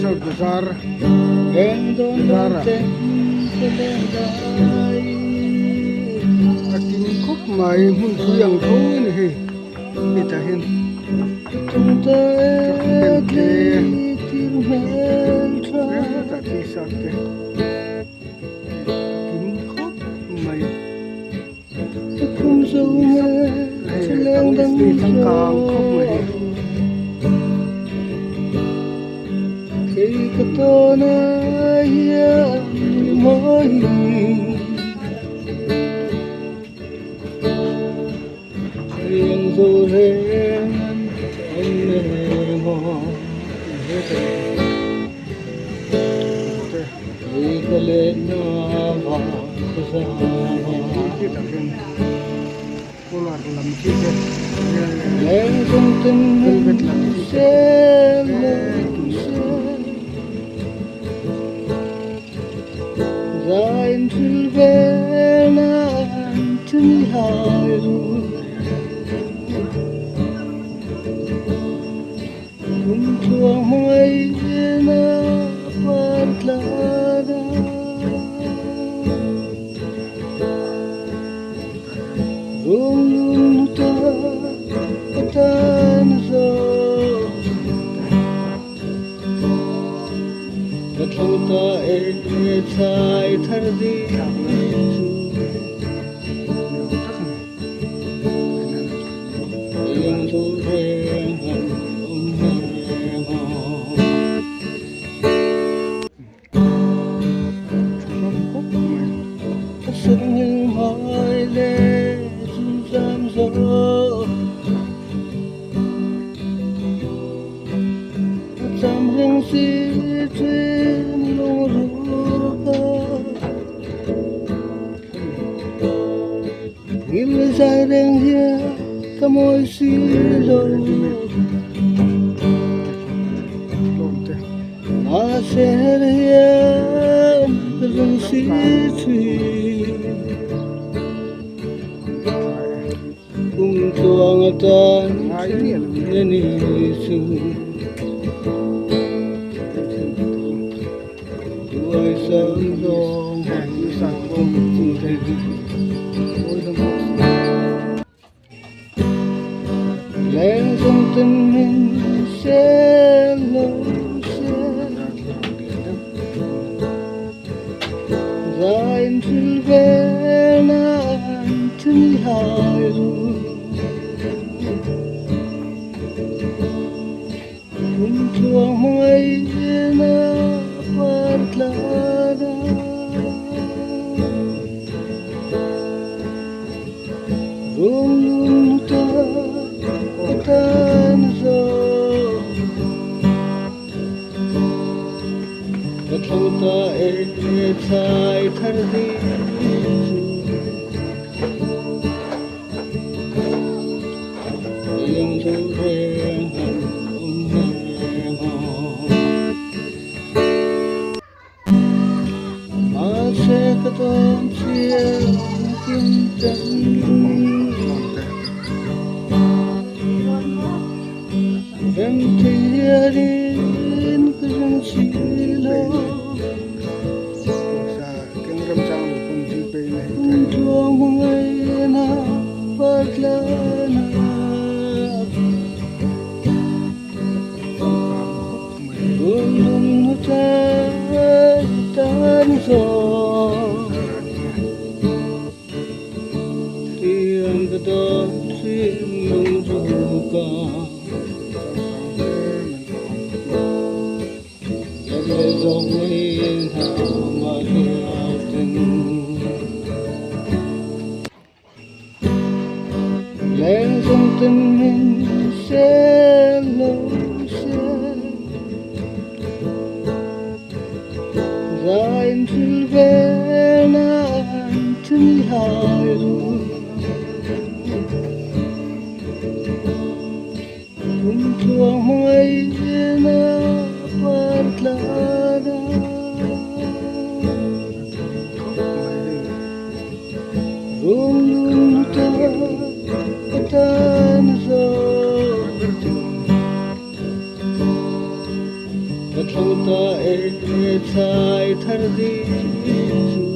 sa gusar. Zara. Akin khúc mai hun tuyang thâu ni he. Ita hin. Ta ti sak ke. Akin khúc mai. Kamis ni tang kang khúc mai. Katona ya moi yang sore enne mo ikale na va kusama Kita kan pular dalam kita. yang sunten Velvet lam Sein til verden til højre Tur højene forklare Rumluta Atan så Katluta Chai thardi yang tu reng sung hỏi le zum sam zo sam reng si trên lung Gil sai đen hia ca môi xì lâu mà sẽ hia rừng xì thủy cùng chuông tan nên su tuổi sớm dòng hàng như sang ôm cùng thầy lên trong tình mình sẽ lâu sẽ Sein til verden til højre Tur højene forklare Rumluta Atan så Katluta Chai thardi yang tu reng ma se katon chia kim tan Em thiarin kung silo sa keng ram sang lo pun ji pe nei Tuang ngayon paglana Gulong tan so Tiang kadon sinong suka Lagay dong ngayon hamatin Lên trong tình mình sẽ lâu sẽ Sein til verden til højre Tur højene forklare Rumluta Atan so thâu ta e sai thar di chu